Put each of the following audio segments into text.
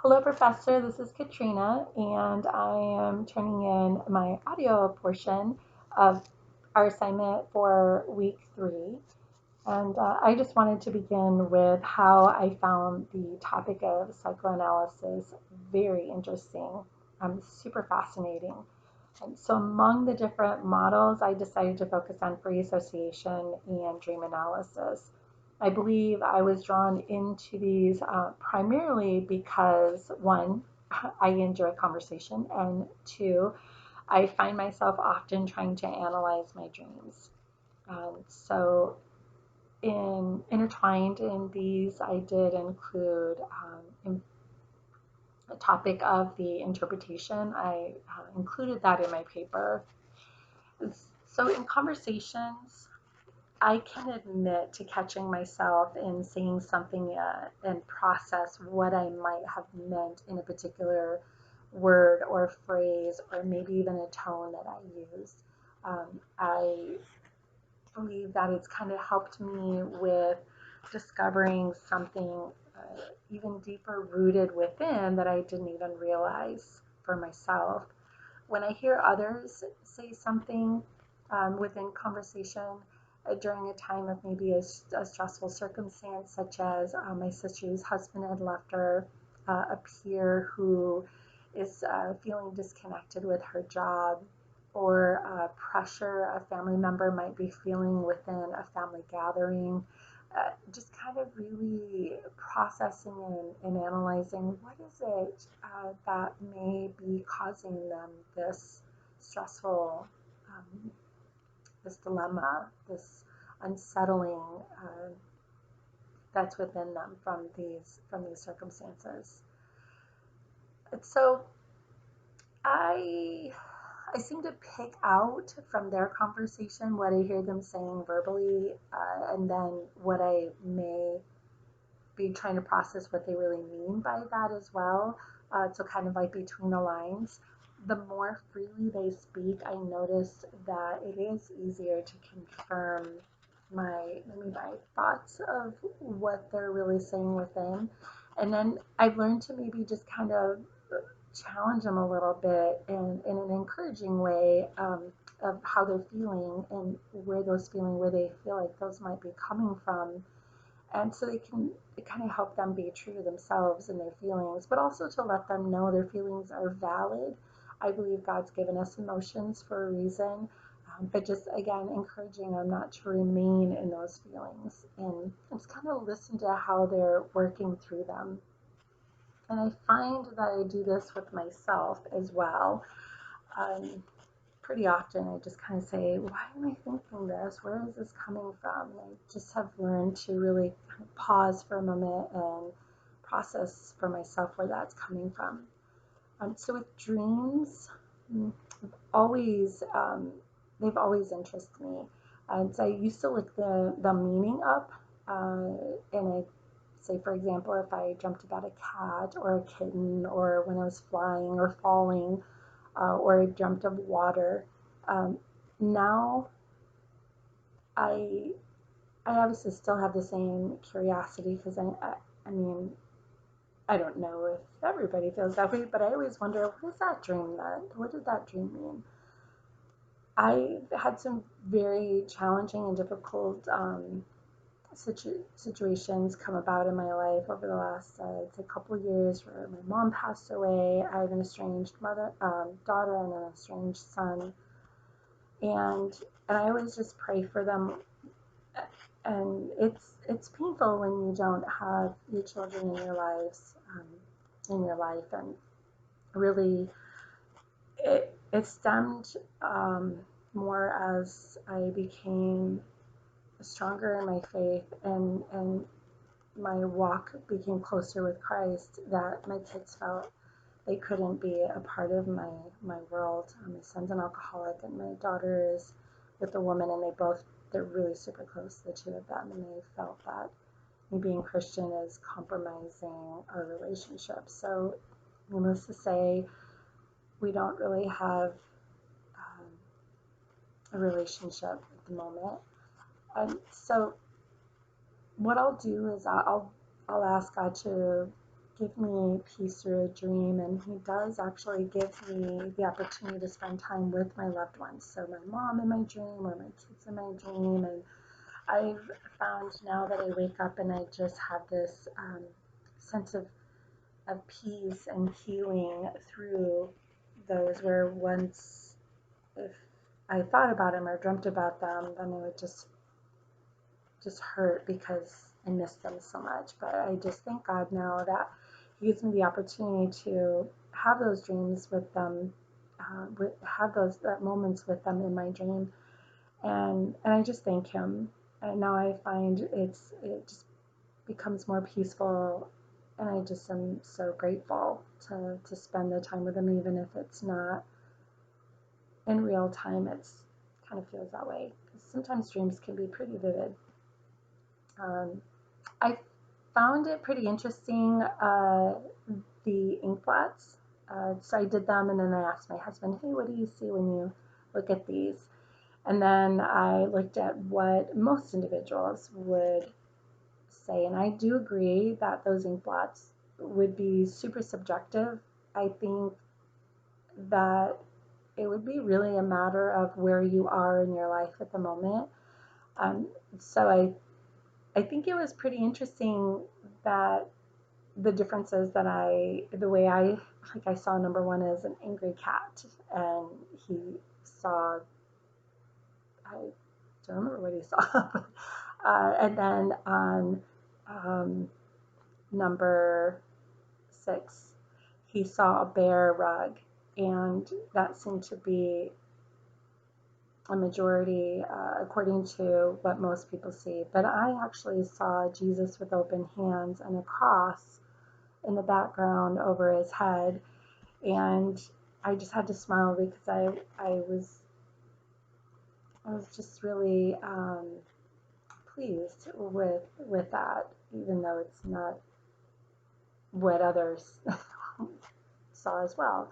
Hello, Professor. This is Katrina, and I am turning in my audio portion of our assignment for week 3. And I just wanted to begin with how I found the topic of psychoanalysis very interesting, super fascinating. And so, among the different models, I decided to focus on free association and dream analysis. I believe I was drawn into these primarily because one, I enjoy conversation, and two, I find myself often trying to analyze my dreams. So, intertwined in these, I did include a topic of the interpretation. I included that in my paper. So, in conversations, I can admit to catching myself in saying something and process what I might have meant in a particular word or phrase, or maybe even a tone that I used. I believe that it's kind of helped me with discovering something even deeper rooted within that I didn't even realize for myself. When I hear others say something within conversation during a time of maybe a stressful circumstance, such as my sister's husband had left her, a peer who is feeling disconnected with her job, or pressure a family member might be feeling within a family gathering. Just kind of really processing and analyzing what is it that may be causing them this stressful, um, this dilemma, this unsettling that's within them from these circumstances. And so I I seem to pick out from their conversation what I hear them saying verbally, and then what I may be trying to process what they really mean by that as well. So kind of like between the lines. The more freely they speak, I notice that it is easier to confirm my thoughts of what they're really saying within. And then I've learned to maybe just kind of challenge them a little bit in an encouraging way, of how they're feeling and where they feel like those might be coming from, and so they can it kind of help them be true to themselves and their feelings, but also to let them know their feelings are valid. I believe God's given us emotions for a reason, but just again encouraging them not to remain in those feelings and just kind of listen to how they're working through them. And I find that I do this with myself as well. Um, Pretty often I just kind of say, why am I thinking this? Where is this coming from? And I just have learned to really kind of pause for a moment and process for myself where that's coming from. So with dreams, mm, always they've always interested me. And so I used to look the meaning up, and I say, for example, if I dreamt about a cat or a kitten, or when I was flying or falling, or I dreamt of water. Um, Now I I obviously still have the same curiosity because I mean I don't know if everybody feels that way, but I always wonder, what is that dream meant? What did that dream mean? I had some very challenging and difficult situations come about in my life over the last, I'd say, couple of years, where my mom passed away. I have an estranged daughter, and an estranged son, and I always just pray for them. And it's painful when you don't have your children in your life, and really it stemmed, more as I became stronger in my faith, and my walk became closer with Christ, that my kids felt they couldn't be a part of my world. My son's an alcoholic, and my daughter is with a woman, and they're really super close, the two of them, and they felt that me being Christian is compromising our relationship. So, needless to say, we don't really have um, a relationship at the moment. So what I'll do is I'll ask God to give me peace through a dream, and he does actually give me the opportunity to spend time with my loved ones. So my mom in my dream or my kids in my dream, and I've found now that I wake up and I just have this sense of peace and healing through those, where once if I thought about them or dreamt about them, then I would just hurt because I miss them so much. But I just thank God now that He gives me the opportunity to have those dreams with them, have those moments with them in my dream, and I just thank Him. And now I find it just becomes more peaceful, and I just am so grateful to spend the time with Him, even if it's not in real time. It's kind of feels that way because sometimes dreams can be pretty vivid. I found it pretty interesting, the ink blots. So I did them, and then I asked my husband, hey, what do you see when you look at these? And then I looked at what most individuals would say, and I do agree that those ink blots would be super subjective. I think that it would be really a matter of where you are in your life at the moment. Um, so I think it was pretty interesting that the differences that the way I saw number one as an angry cat, and he saw, I don't remember what he saw, and then on um, number 6, he saw a bear rug, and that seemed to be a majority, according to what most people see. But I actually saw Jesus with open hands and a cross in the background over his head, and I just had to smile because I was just really pleased with that, even though it's not what others saw as well.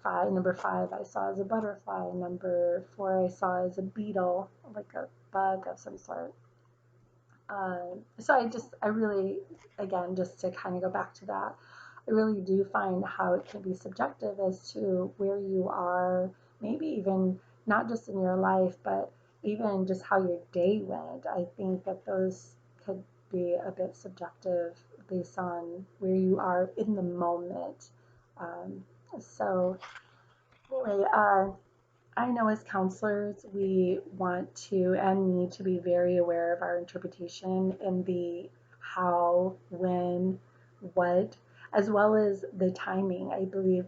Number 5 I saw as a butterfly. Number 4 I saw as a beetle, like a bug of some sort. So I really, again, just to kind of go back to that, I really do find how it can be subjective as to where you are, maybe even not just in your life, but even just how your day went. I think that those could be a bit subjective based on where you are in the moment. Um, so anyway, I know as counselors, we want to and need to be very aware of our interpretation in the how, when, what, as well as the timing. I believe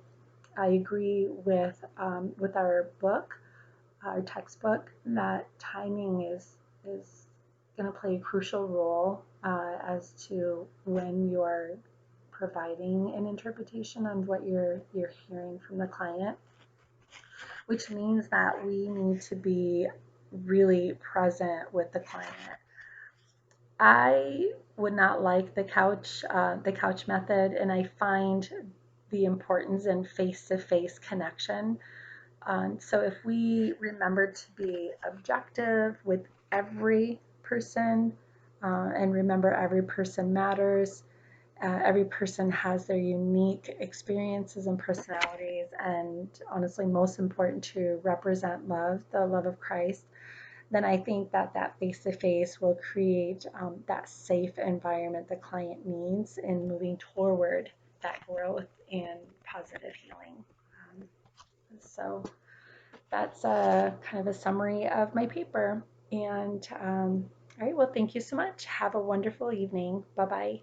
I agree with our book, our textbook, that timing is going to play a crucial role as to when you're providing an interpretation on what you're hearing from the client, which means that we need to be really present with the client. I would not like the couch method, and I find the importance in face-to-face connection. So if we remember to be objective with every person, and remember every person matters, every person has their unique experiences and personalities, and honestly, most important, to represent love, the love of Christ, then I think that that face-to-face will create that safe environment the client needs in moving toward that growth and positive healing. Um, so that's a kind of a summary of my paper. And all right, well, thank you so much. Have a wonderful evening. Bye-bye.